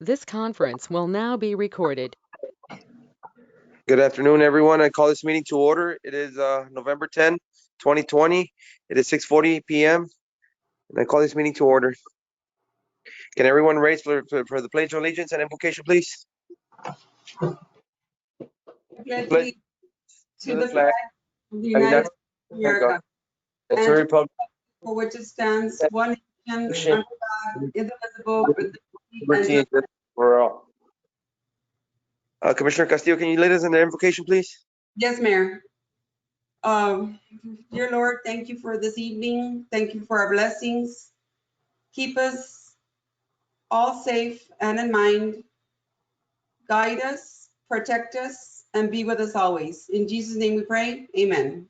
This conference will now be recorded. Good afternoon, everyone. I call this meeting to order. It is November 10, 2020. It is 6:40 p.m. and I call this meeting to order. Can everyone raise for the Pledge of Allegiance and invocation, please? Pledge to the flag of the United States of America and to the republic for which it stands, one nation, under God, indivisible, with liberty and justice for all. Commissioner Castillo, can you lead us in the invocation, please? Yes, Mayor. Dear Lord, thank you for this evening. Thank you for our blessings. Keep us all safe and in mind. Guide us, protect us, and be with us always. In Jesus' name we pray. Amen.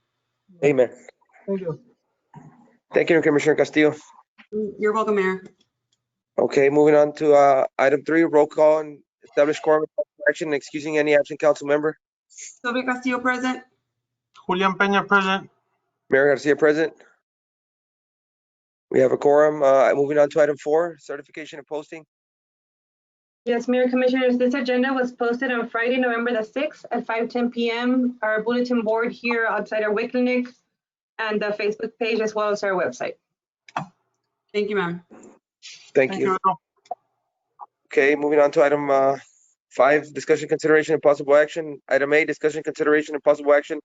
Amen. Thank you. Thank you, Commissioner Castillo. You're welcome, Mayor. Okay, moving on to item 3, roll call and establish quorum action, excusing any absent council member. Sylvia Castillo present. Julian Peña present. Mayor Garcia present. We have a quorum. Moving on to item 4, certification and posting. Yes, Mayor Commissioners, this agenda was posted on Friday, November the 6th at 5:10 p.m. Our bulletin board here outside our WIC clinics and the Facebook page as well as our website. Thank you, ma'am. Thank you. Okay, moving on to item 5, discussion, consideration, and possible action. Item A, discussion, consideration, and possible action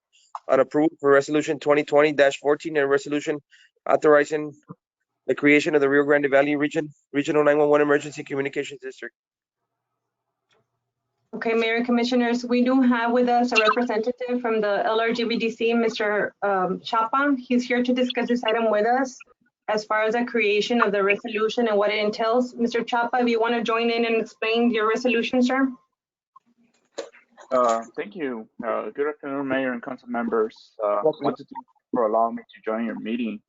on approval for resolution 2020-14 and resolution authorizing the creation of the Rio Grande Valley Regional 911 Emergency Communications District. Okay, Mayor and Commissioners, we do have with us a representative from the LRGVDC, Mr. Chapa. He's here to discuss this item with us as far as the creation of the resolution and what it entails. Mr. Chapa, if you want to join in and explain your resolution, sir. Thank you. Good afternoon, Mayor and council members. Wanted to thank you for allowing me to join your meeting.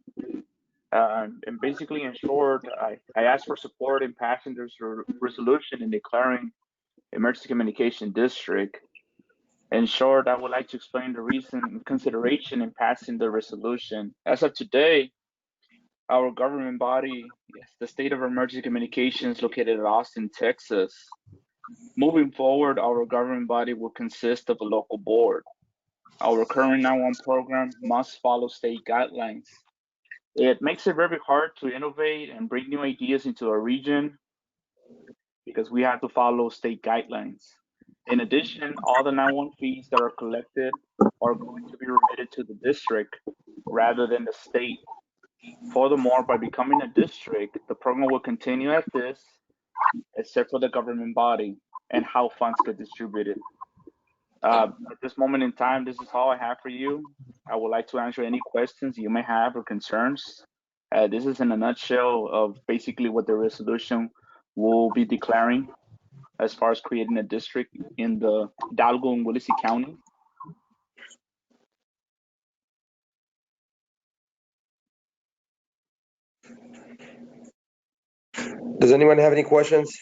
And basically, in short, I asked for support in passing this resolution and declaring emergency communication district. In short, I would like to explain the reason consideration in passing the resolution. As of today, our government body is the State of Emergency Communications located in Austin, Texas. Moving forward, our government body will consist of a local board. Our current 911 program must follow state guidelines. It makes it very hard to innovate and bring new ideas into our region because we have to follow state guidelines. In addition, all the 911 fees that are collected are going to be remitted to the district rather than the state. Furthermore, by becoming a district, the program will continue as this, except for the government body and how funds get distributed. At this moment in time, this is all I have for you. I would like to answer any questions you may have or concerns. This is in a nutshell of basically what the resolution will be declaring as far as creating a district in the Hidalgo and Willacy County. Does anyone have any questions?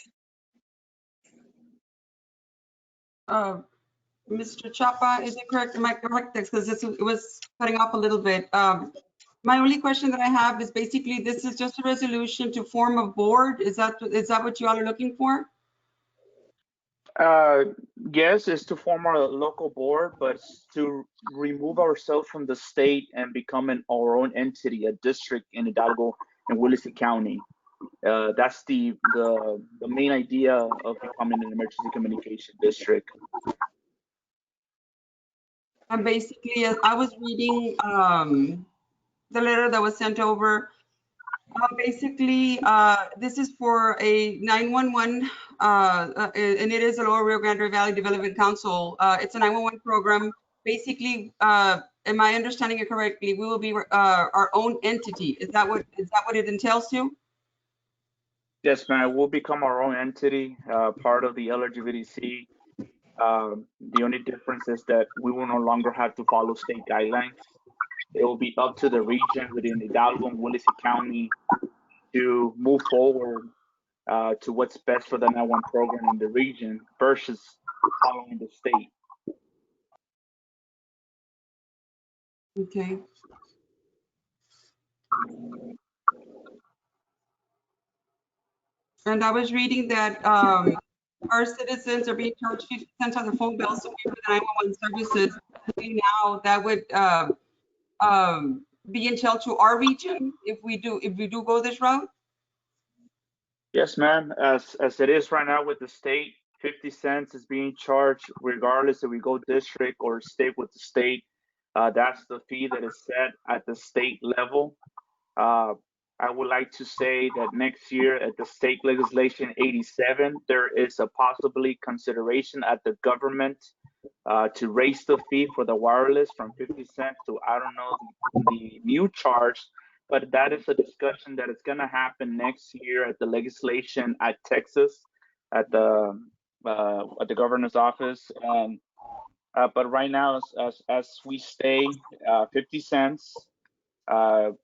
Mr. Chapa, is it correct? Am I correct? Because it was cutting off a little bit. My only question that I have is basically this is just a resolution to form a board. Is that what you all are looking for? Yes, it's to form our local board, but to remove ourselves from the state and become our own entity, a district in Hidalgo and Willacy County. That's the main idea of becoming an emergency communication district. And basically, I was reading the letter that was sent over. Basically, this is for a 911, and it is the Lower Rio Grande Valley Development Council. It's a 911 program. Basically, am I understanding it correctly? We will be our own entity. Is that what it entails to? Yes, ma'am. We'll become our own entity, part of the LRGVDC. The only difference is that we will no longer have to follow state guidelines. It will be up to the region within Hidalgo and Willacy County to move forward to what's best for the 911 program in the region versus following the state. Okay. And I was reading that our citizens are being charged 50 cents on their phone bills to pay for the 911 services. Now that would be entailed to our region if we do go this route? Yes, ma'am. As it is right now with the state, 50 cents is being charged regardless if we go district or state with the state. That's the fee that is set at the state level. Uh, I would like to say that next year at the state legislation 87, there is a possibly consideration at the government to raise the fee for the wireless from 50 cents to, I don't know, the new charge, but that is a discussion that is going to happen next year at the legislation at Texas, at the governor's office. But right now, as we stay 50 cents,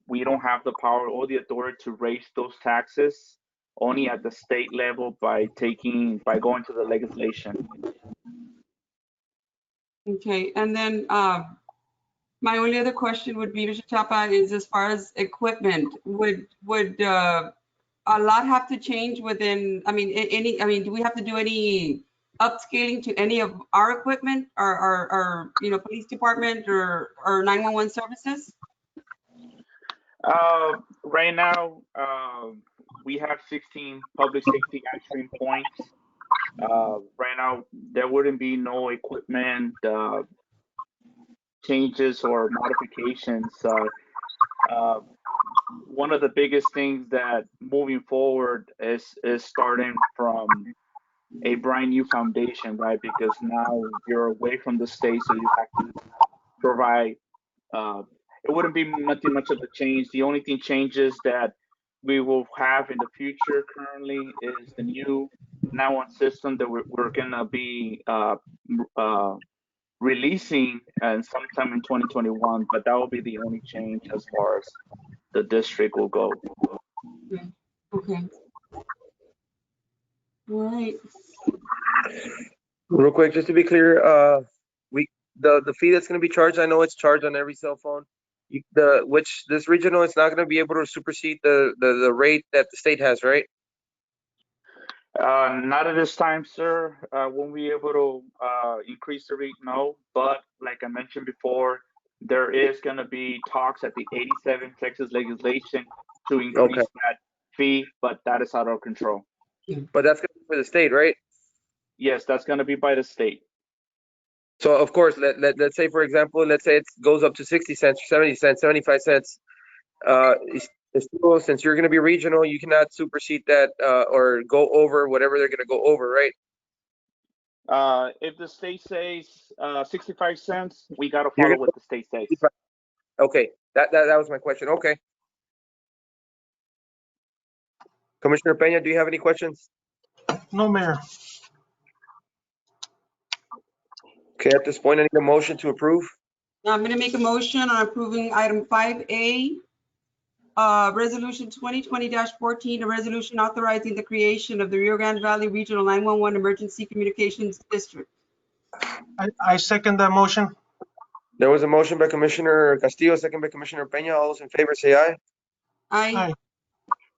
we don't have the power or the authority to raise those taxes, only at the state level by going to the legislation. Okay, and then my only other question would be, Mr. Chapa, is as far as equipment, would a lot have to change within, I mean, do we have to do any upscaling to any of our equipment, our police department or 911 services? Right now, we have 16 public safety answering points. Right now, there wouldn't be no equipment changes or modifications. One of the biggest things that moving forward is starting from a brand new foundation, right? Because now you're away from the state, so you have to provide. It wouldn't be nothing much of a change. The only thing changes that we will have in the future currently is the new 911 system that we're gonna be releasing sometime in 2021. But that will be the only change as far as the district will go. Okay. All right. Real quick, just to be clear, the fee that's going to be charged, I know it's charged on every cell phone. This regional is not going to be able to supersede the rate that the state has, right? Not at this time, sir. Won't be able to increase the rate, no. But like I mentioned before, there is going to be talks at the 87 Texas legislation to increase that fee, but that is out of control. But that's going to be for the state, right? Yes, that's going to be by the state. So of course, let's say, for example, let's say it goes up to 60 cents, 70 cents, 75 cents. Still, since you're going to be regional, you cannot supersede that or go over whatever they're going to go over, right? If the state says 65 cents, we got to follow what the state says. Okay, that was my question. Okay. Commissioner Peña, do you have any questions? No, Mayor. Okay, at this point, I need a motion to approve. Now I'm going to make a motion on approving item 5A, resolution 2020-14, a resolution authorizing the creation of the Rio Grande Valley Regional 911 Emergency Communications District. I second that motion. There was a motion by Commissioner Castillo, second by Commissioner Peña. All those in favor say aye. Aye. Aye.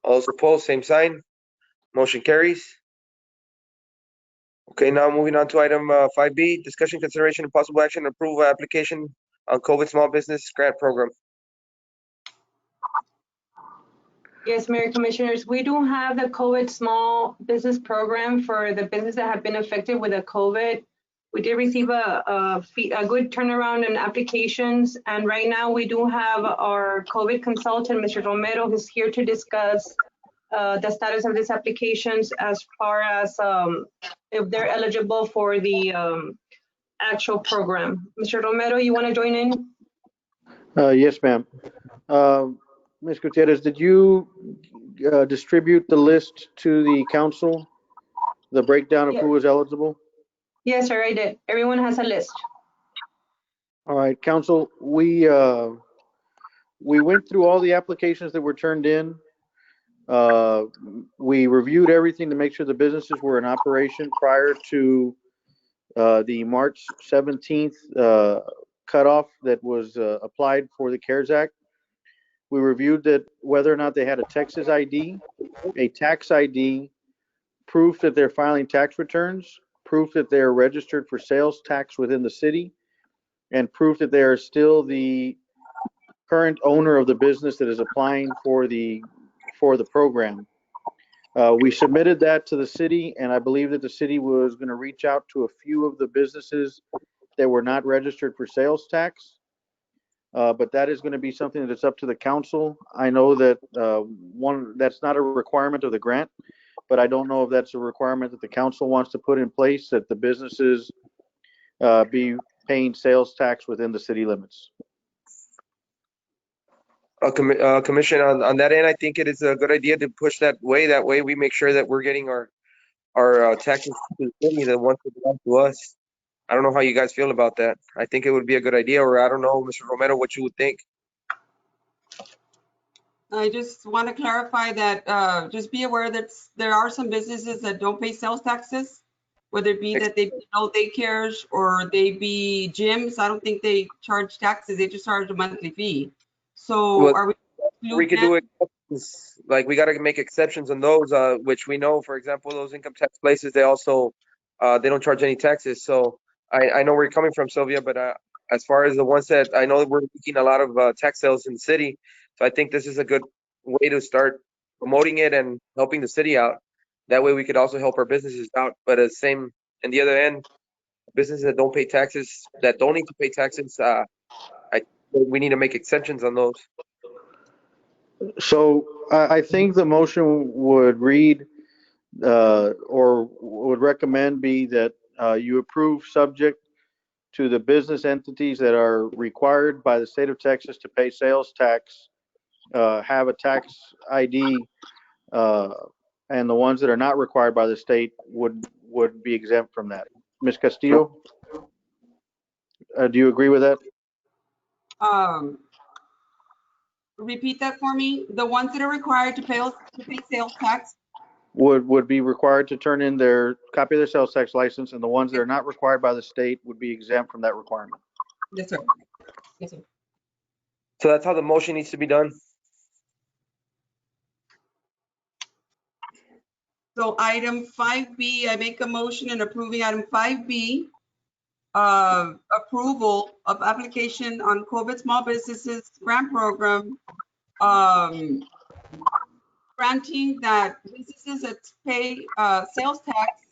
All those opposed, same sign. Motion carries. Okay, now moving on to item 5B, discussion, consideration, and possible action, approval of application on COVID Small Business Grant Program. Yes, Mayor Commissioners, we do have the COVID Small Business Program for the businesses that have been affected with the COVID. We did receive a good turnaround in applications, and right now we do have our COVID consultant, Mr. Romero, who's here to discuss the status of these applications as far as if they're eligible for the actual program. Mr. Romero, you want to join in? Yes, ma'am. Ms. Gutierrez, did you distribute the list to the council, the breakdown of who was eligible? Yes, sir, I did. Everyone has a list. All right, council, we went through all the applications that were turned in. We reviewed everything to make sure the businesses were in operation prior to the March 17th cutoff that was applied for the CARES Act. We reviewed that whether or not they had a Texas ID, a tax ID, proof that they're filing tax returns, proof that they are registered for sales tax within the city, and proof that they are still the current owner of the business that is applying for the program. We submitted that to the city, and I believe that the city was going to reach out to a few of the businesses that were not registered for sales tax. But that is going to be something that's up to the council. I know that that's not a requirement of the grant, but I don't know if that's a requirement that the council wants to put in place, that the businesses be paying sales tax within the city limits. Commission, on that end, I think it is a good idea to push that way. That way we make sure that we're getting our taxes to the city, the ones that belong to us. I don't know how you guys feel about that. I think it would be a good idea, or I don't know, Mr. Romero, what you would think. I just want to clarify that, just be aware that there are some businesses that don't pay sales taxes, whether it be that they build daycares or they be gyms. I don't think they charge taxes. They just charge a monthly fee. So Well, are we? we could do it, like we got to make exceptions on those, which we know, for example, those income tax places, they also, they don't charge any taxes. So I know where you're coming from, Sylvia, but as far as the ones that I know, we're making a lot of tax sales in the city. So I think this is a good way to start promoting it and helping the city out. That way we could also help our businesses out. But and the other end, businesses that don't pay taxes, that don't need to pay taxes, we need to make exceptions on those. So I think the motion would read, or would recommend be that you approve subject to the business entities that are required by the state of Texas to pay sales tax, have a tax ID, and the ones that are not required by the state would be exempt from that. Ms. Castillo, do you agree with that? Repeat that for me. The ones that are required to pay sales tax Would be required to turn in their copy of their sales tax license, and the ones that are not required by the state would be exempt from that requirement. Yes, sir. Yes, sir. So that's how the motion needs to be done. So item 5B, I make a motion in approving item 5B, approval of application on COVID Small Businesses Grant Program, granting that businesses that pay sales tax,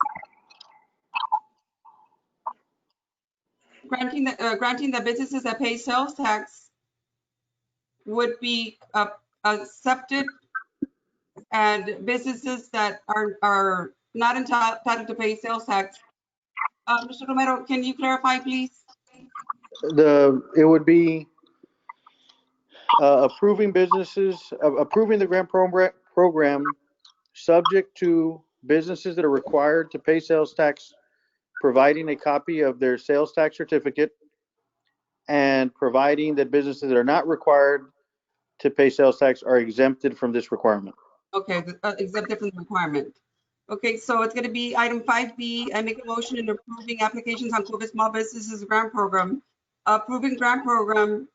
granting that businesses that pay sales tax would be accepted, and businesses that are not entitled to pay sales tax. Mr. Romero, can you clarify, please? It would be approving the grant program subject to businesses that are required to pay sales tax, providing a copy of their sales tax certificate, and providing that businesses that are not required to pay sales tax are exempted from this requirement. Okay, exempted from the requirement. Okay, so it's going to be item 5B. I make a motion in approving applications on COVID Small Businesses Grant Program. Approving grant program,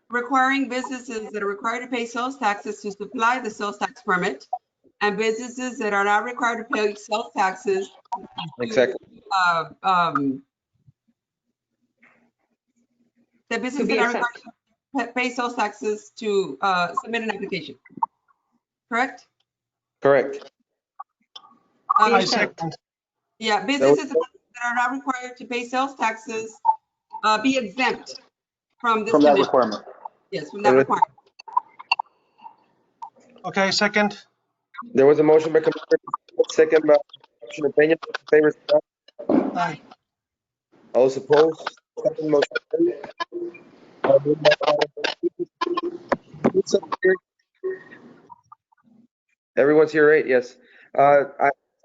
requiring businesses that are required to pay sales taxes to supply the sales tax permit, and businesses that are not required to pay sales taxes. Exactly. The businesses that are required to pay sales taxes to submit an application. Correct? Correct. I second. Yeah, businesses that are not required to pay sales taxes be exempt from this that requirement. Yes, from that requirement. Okay, second. There was a motion by Commissioner, second by Commissioner Peña. Favor, say aye. Aye. All those opposed? Second motion carried. Everyone's here, right? Yes.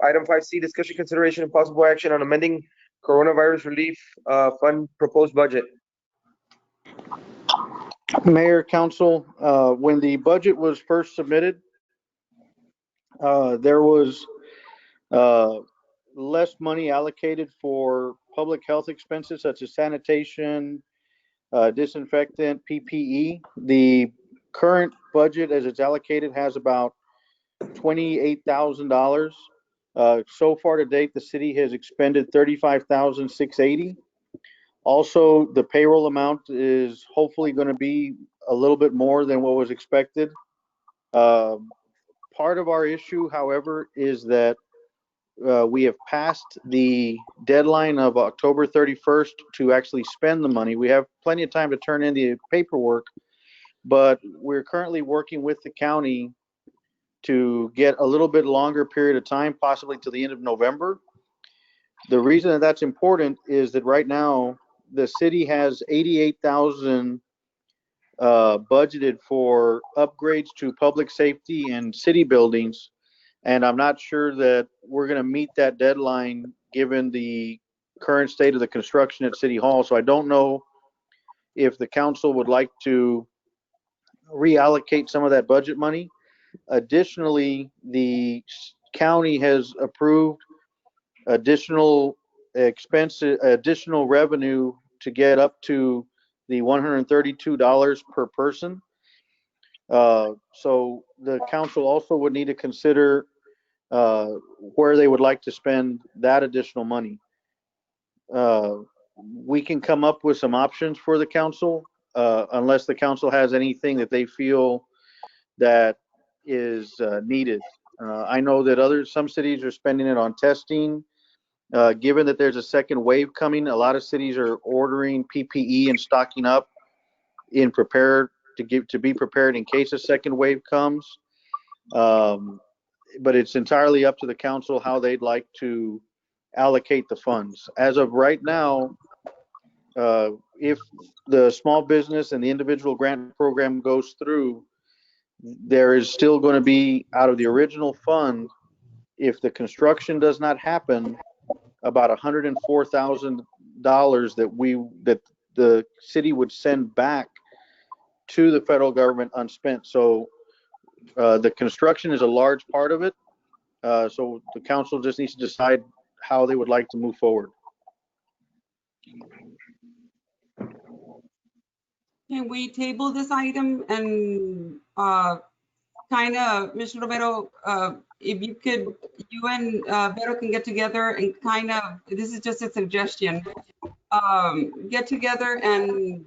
Item 5C, discussion, consideration, and possible action on amending coronavirus relief fund proposed budget. Mayor, council, when the budget was first submitted, there was less money allocated for public health expenses such as sanitation, disinfectant, PPE. The current budget as it's allocated has about $28,000. So far to date, the city has expended $35,680. Also, the payroll amount is hopefully going to be a little bit more than what was expected. Part of our issue, however, is that we have passed the deadline of October 31st to actually spend the money. We have plenty of time to turn in the paperwork, but we're currently working with the county to get a little bit longer period of time, possibly to the end of November. The reason that that's important is that right now the city has $88,000 budgeted for upgrades to public safety and city buildings. And I'm not sure that we're going to meet that deadline given the current state of the construction at City Hall. So I don't know if the council would like to reallocate some of that budget money. Additionally, the county has approved additional expenses, additional revenue to get up to the $132 per person. So the council also would need to consider where they would like to spend that additional money. We can come up with some options for the council, unless the council has anything that they feel that is needed. I know that some cities are spending it on testing. Given that there's a second wave coming, a lot of cities are ordering PPE and stocking up to be prepared in case a second wave comes. But it's entirely up to the council how they'd like to allocate the funds. As of right now, if the small business and the individual grant program goes through, there is still going to be, out of the original fund, if the construction does not happen, about $104,000 that the city would send back to the federal government unspent. So the construction is a large part of it. So the council just needs to decide how they would like to move forward. Can we table this item and kind of, Mr. Romero, if you could, you and Vero can get together and kind of, this is just a suggestion, get together and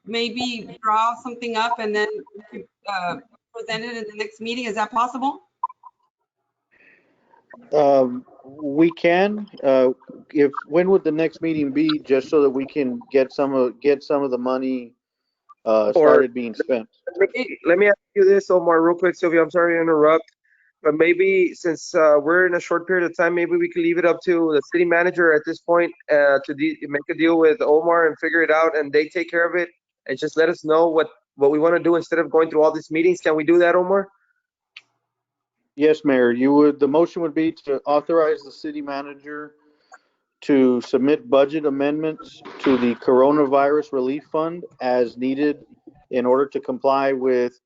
maybe draw something up and then present it in the next meeting. Is that possible? We can. When would the next meeting be, just so that we can get some of the money started being spent? Let me ask you this, Omar, real quick, Sylvia. I'm sorry to interrupt, but maybe since we're in a short period of time, maybe we can leave it up to the city manager at this point to make a deal with Omar and figure it out, and they take care of it, and just let us know what we want to do instead of going through all these meetings. Can we do that, Omar? Yes, Mayor. The motion would be to authorize the city manager to submit budget amendments to the coronavirus relief fund as needed in order to comply with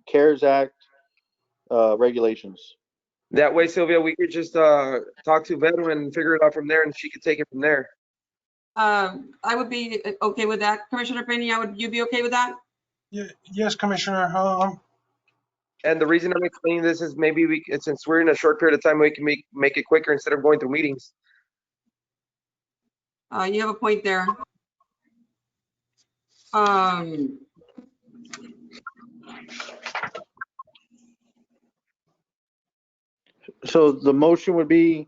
CARES Act regulations. That way, Sylvia, we could just talk to Vero and figure it out from there, and she could take it from there. I would be okay with that. Commissioner Peña, would you be okay with that? Yes, Commissioner. And the reason I'm explaining this is maybe since we're in a short period of time, we can make it quicker instead of going through meetings. You have a point there. So the motion would be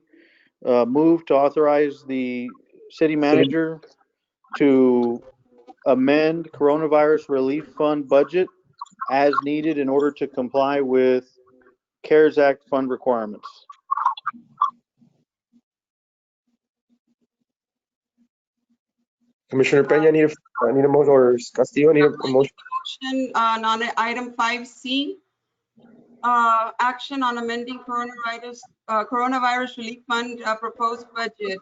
moved to authorize the city manager to amend coronavirus relief fund budget as needed in order to comply with CARES Act fund requirements. Commissioner Peña, need a motion, or Castillo need a motion? Motion on item 5C, action on amending coronavirus relief fund proposed budget.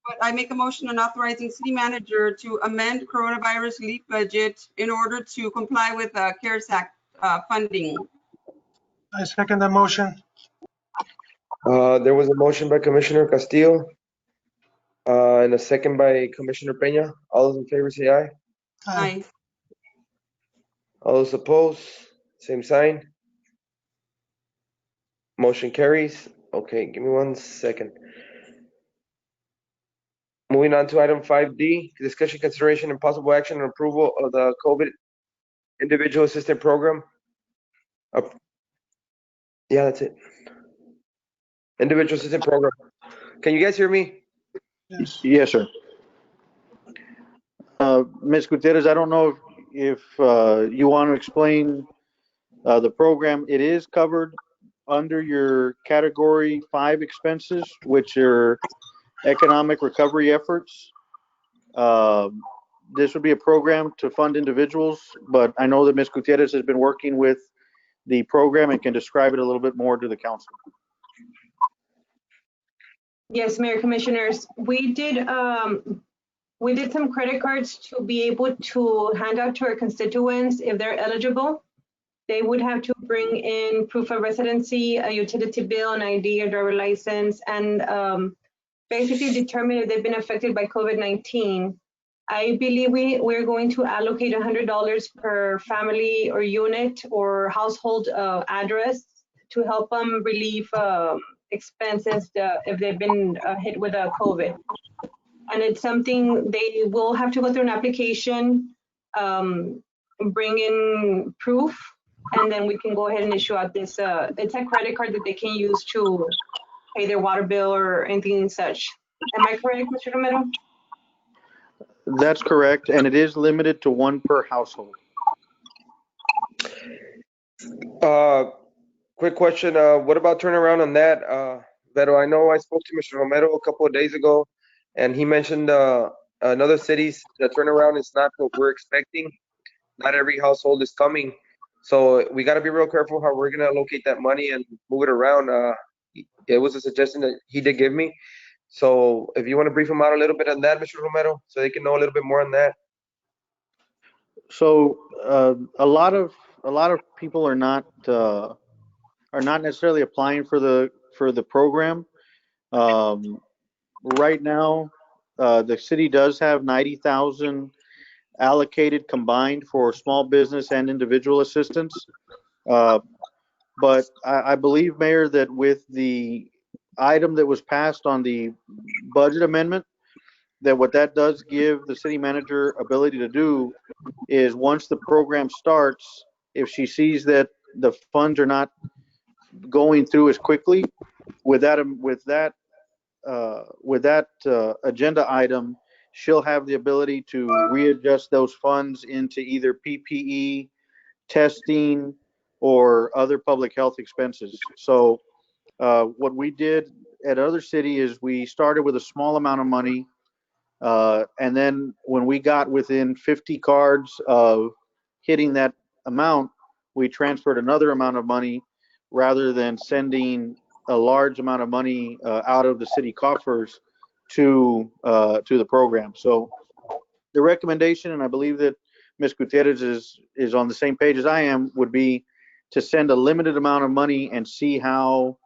But I make a motion on authorizing city manager to amend coronavirus relief budget in order to comply with CARES Act funding. I second the motion. There was a motion by Commissioner Castillo, And a second by Commissioner Peña. All those in favor say aye. Aye. All those opposed, same sign. Motion carries. Okay, give me 1 second. Moving on to item 5D, discussion, consideration, and possible action on approval of the COVID Individual Assistance Program. Yeah, that's it. Individual Assistance Program. Can you guys hear me? Yes. Yes, sir. Ms. Gutierrez, I don't know if you want to explain the program. It is covered under your category 5 expenses, which are economic recovery efforts. This would be a program to fund individuals, but I know that Ms. Gutierrez has been working with the program and can describe it a little bit more to the council. Yes, Mayor, Commissioners, we did some credit cards to be able to hand out to our constituents if they're eligible. They would have to bring in proof of residency, a utility bill, an ID, a driver license, and basically determine if they've been affected by COVID-19. I believe we're going to allocate $100 per family or unit or household address to help them relieve expenses if they've been hit with COVID. And it's something they will have to go through an application, bring in proof, and then we can go ahead and issue out this. It's a credit card that they can use to pay their water bill or anything such. Am I correct, Mr. Romero? That's correct, and it is limited to 1 per household. Quick question. What about turnaround on that? Beto, I know I spoke to Mr. Romero a couple of days ago, and he mentioned in other cities the turnaround is not what we're expecting. Not every household is coming. So we got to be real careful how we're going to allocate that money and move it around. It was a suggestion that he did give me. So if you want to brief him out a little bit on that, Mr. Romero, so they can know a little bit more on that. So a lot of people are not necessarily applying for the program. Right now, the city does have 90,000 allocated combined for small business and individual assistance. But I believe, Mayor, that with the item that was passed on the budget amendment, that what that does give the city manager ability to do is once the program starts, if she sees that the funds are not going through as quickly with that agenda item, she'll have the ability to readjust those funds into either PPE, testing, or other public health expenses. So what we did at other city is we started with a small amount of money, and then when we got within 50 cards of hitting that amount, we transferred another amount of money rather than sending a large amount of money out of the city coffers to the program. So the recommendation, and I believe that Ms. Gutierrez is on the same page as I am, would be to send a limited amount of money and see how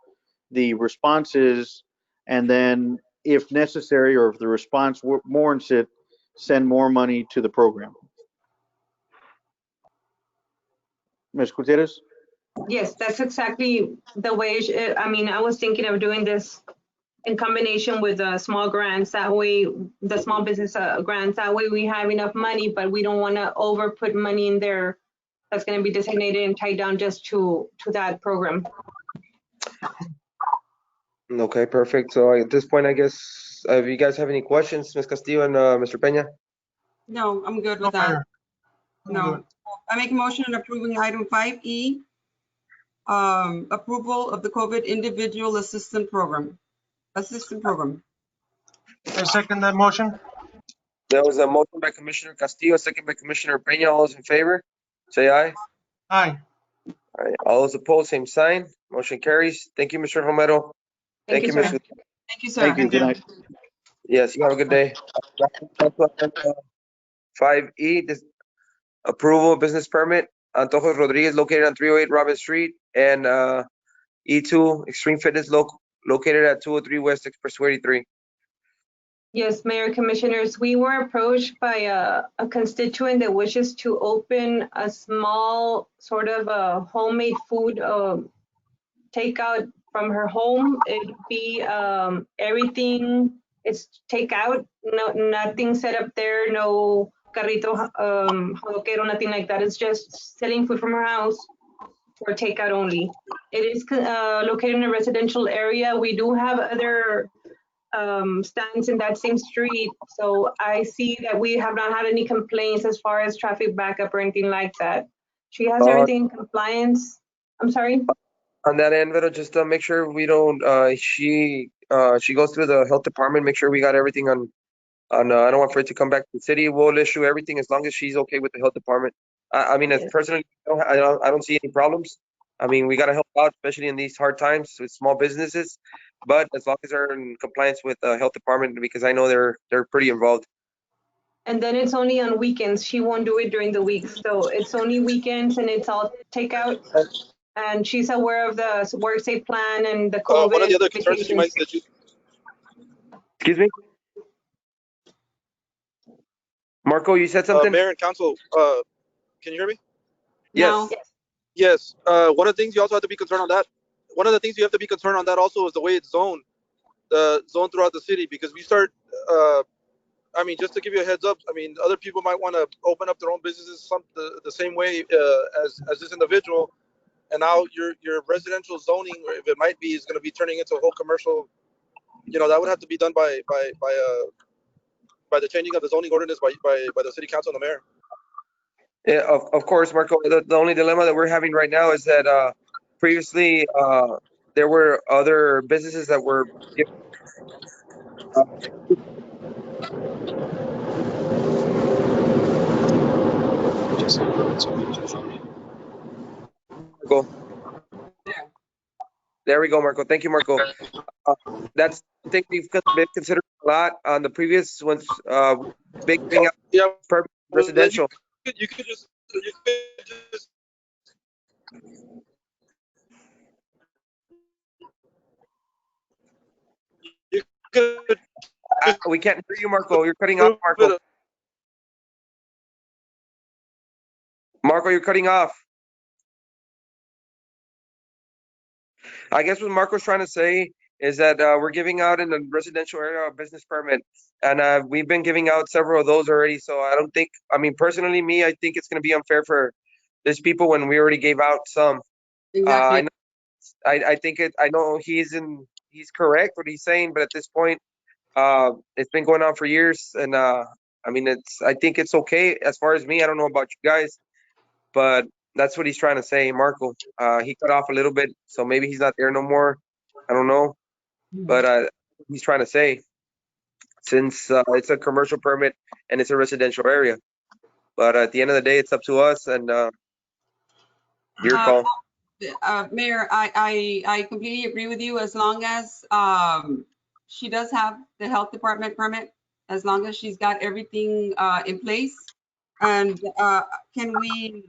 the response is, and then if necessary or if the response warrants it, send more money to the program. Ms. Gutierrez? Yes, that's exactly the way. I mean, I was thinking of doing this in combination with small grants. That way, the small business grants, that way we have enough money, but we don't want to over put money in there that's going to be designated and tied down just to that program. Okay, perfect. So at this point, I guess, if you guys have any questions, Ms. Castillo and Mr. Peña? No, I'm good No, with that. Mayor. I'm No. good. I make a motion on approving item 5E, approval of the COVID Individual Assistance Program. I second that motion. There was a motion by Commissioner Castillo, second by Commissioner Peña. All those in favor, say aye. Aye. All right. All those opposed, same sign. Motion carries. Thank you, Mr. Romero. Thank you, Ms. sir. Thank you, sir. Thank you. Good night. Yes, you have a good day. 5E, this approval of business permit, Antojos Rodriguez located on 308 Robin Street, and E2 Extreme Fitness located at 203 West Expressway 83. Yes, Mayor, Commissioners, we were approached by a constituent that wishes to open a small sort of a homemade food takeout from her home. It'd be everything is takeout, nothing set up there, no carrito, jodokero, nothing like that. It's just selling food from her house for takeout only. It is located in a residential area. We do have other stands in that same street. So I see that we have not had any complaints as far as traffic backup or anything like that. She has everything in compliance. I'm sorry? On that end, Vero, just make sure we don't, she goes through the health department, make sure we got everything on, I don't want for it to come back to the city. We'll issue everything as long as she's okay with the health department. I mean, as personally, I don't see any problems. I mean, we gotta help out, especially in these hard times with small businesses. But as long as they're in compliance with the health department, because I know they're pretty involved. And then it's only on weekends. She won't do it during the week. So it's only weekends and it's all takeout. And she's aware of the work safe plan and the COVID. One of the other concerns that you might, Excuse me? Marco, you said something? Mayor and Council, can you hear me? Yes. No. Yes. One of the things you also have to be concerned on that. One of the things you have to be concerned on that also is the way it's zoned throughout the city, because we start. I mean, just to give you a heads up, I mean, other people might want to open up their own businesses the same way as this individual, and now your residential zoning, if it might be, is going to be turning into a whole commercial. You know, that would have to be done by the changing of the zoning ordinance by the city council and the mayor. Yeah, of course, Marco. The only dilemma that we're having right now is that previously there were other businesses that were. Marco. There we go, Marco. Thank you, Marco. That's I think we've been considered a lot on the previous ones. Big thing, Yeah, residential. You could just you could. We can't hear you, Marco. You're cutting off, Marco. Marco, you're cutting off. I guess what Marco's trying to say is that we're giving out in the residential area a business permit, and we've been giving out several of those already. So I don't think, I mean, personally, I think it's going to be unfair for these people when we already gave out some. Exactly. I know he's correct what he's saying, but at this point, it's been going on for years, and I mean, I think it's okay as far as me. I don't know about you guys, but that's what he's trying to say, Marco. He cut off a little bit, so maybe he's not there no more. I don't know, but he's trying to say, since it's a commercial permit and it's a residential area, but at the end of the day, it's up to us and your call. Mayor, I completely agree with you. As long as she does have the health department permit, as long as she's got everything in place. And can we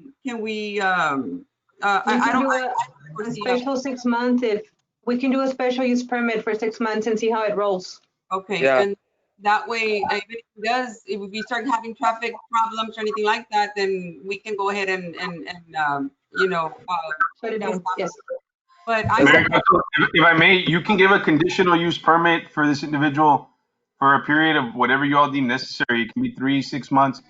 I don't a special 6 months. If we can do a special use permit for 6 months and see how it rolls. Okay. Yeah. And that way, if we start having traffic problems or anything like that, then we can go ahead and shut it down. Yes. But Mayor, if I may, you can give a conditional use permit for this individual for a period of whatever you all deem necessary. It can be 3, 6 months,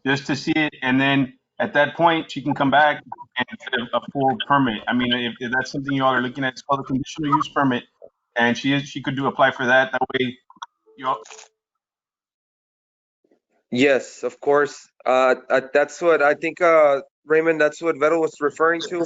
just to see it, and then at that point she can come back and get a full permit. I mean, if that's something you all are looking at, it's called a conditional use permit, and she could apply for that. That way, you all. Yes, of course. That's what I think, Raymond. That's what Vero was referring to.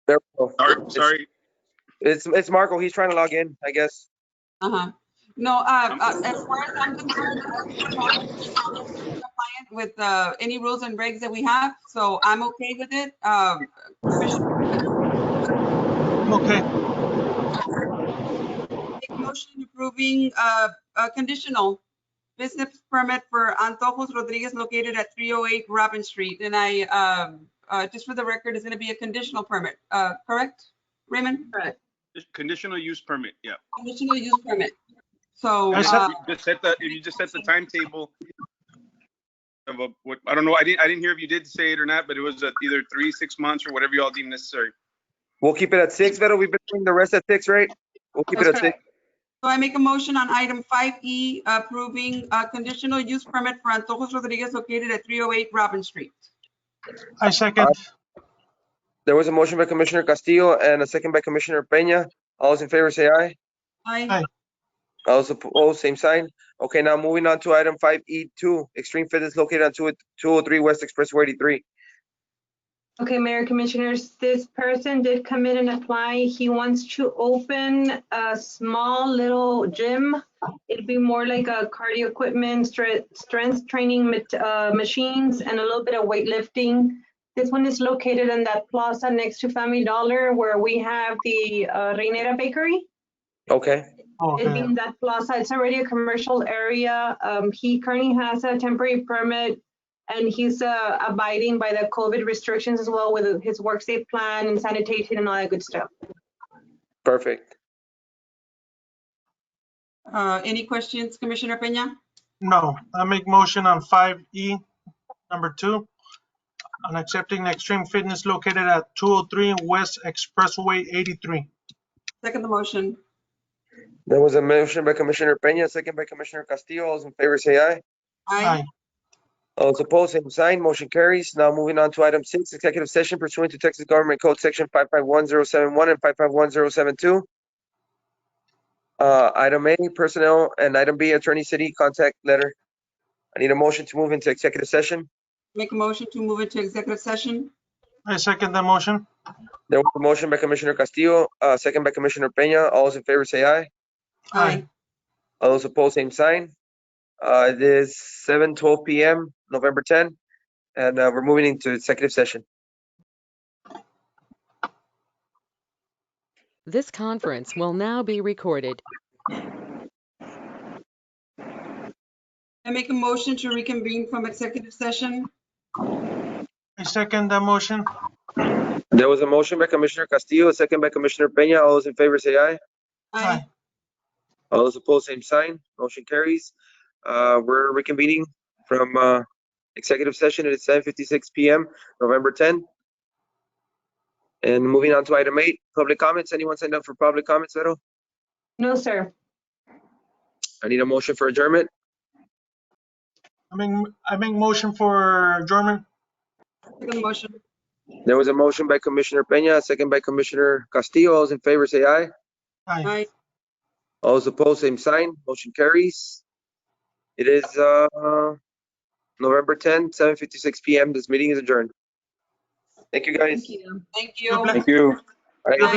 There we go. Sorry. It's Marco. He's trying to log in, I guess. No, as far as I'm concerned, compliant with any rules and regs that we have, so I'm okay with it. Okay. Make a motion approving a conditional business permit for Antojos Rodriguez located at 308 Robin Street. And just for the record, it's going to be a conditional permit, correct, Raymond? Correct. Conditional use permit, yeah. Conditional use permit. So, I said- If you just set the timetable of what, I don't know, I didn't hear if you did say it or not, but it was either 3, 6 months or whatever you all deem necessary. We'll keep it at 6, Vero. We've been doing the rest at 6, right? We'll keep it That's at 6. correct. so I make a motion on item 5E, approving a conditional use permit for Antojos Rodriguez located at 308 Robin Street. I second. There was a motion by Commissioner Castillo and a second by Commissioner Peña. All those in favor say aye. Aye. Aye. All those opposed, same sign. Okay, now moving on to item 5E2, Extreme Fitness located on 203 West Expressway 83. Okay, Mayor, Commissioners, this person did come in and apply. He wants to open a small little gym. It'd be more like a cardio equipment, strength training machines, and a little bit of weightlifting. This one is located in that plaza next to Family Dollar where we have the Reinera Bakery. Okay, It'd be Okay. in that plaza. It's already a commercial area. He currently has a temporary permit and he's abiding by the COVID restrictions as well with his work safe plan and sanitation and all that good stuff. perfect. Any questions, Commissioner Peña? No, I make motion on 5E, number 2, on accepting the Extreme Fitness located at 203 West Expressway 83. Second the motion. There was a motion by Commissioner Peña, second by Commissioner Castillo. All those in favor say aye. Aye. All those opposed, same sign. Motion carries. Now moving on to item 6, executive session pursuant to Texas Government Code Section 551071 and 551072. Item A, personnel, and item B, attorney city contact letter. I need a motion to move into executive session. Make a motion to move into executive session. I second the motion. There was a motion by Commissioner Castillo, second by Commissioner Peña. All those in favor say aye. Aye. All those opposed, same sign. It is 7:12 p.m., November 10, and we're moving into executive session. This conference will now be recorded. I make a motion to reconvene from executive session. I second the motion. There was a motion by Commissioner Castillo, a second by Commissioner Peña. All those in favor say aye. Aye. All those opposed, same sign. Motion carries. We're reconvening from executive session. It is 7:56 p.m., November 10. And moving on to item 8, public comments. Anyone signed up for public comments, Vero? No, sir. I need a motion for adjournment. I make motion for adjournment. Second motion. There was a motion by Commissioner Peña, a second by Commissioner Castillo. All those in favor say aye. Aye. Aye. All those opposed, same sign. Motion carries. It is November 10, 7:56 p.m. This meeting is adjourned. Thank you, guys. Thank you. Thank you. God bless. Thank you. All right. God bless.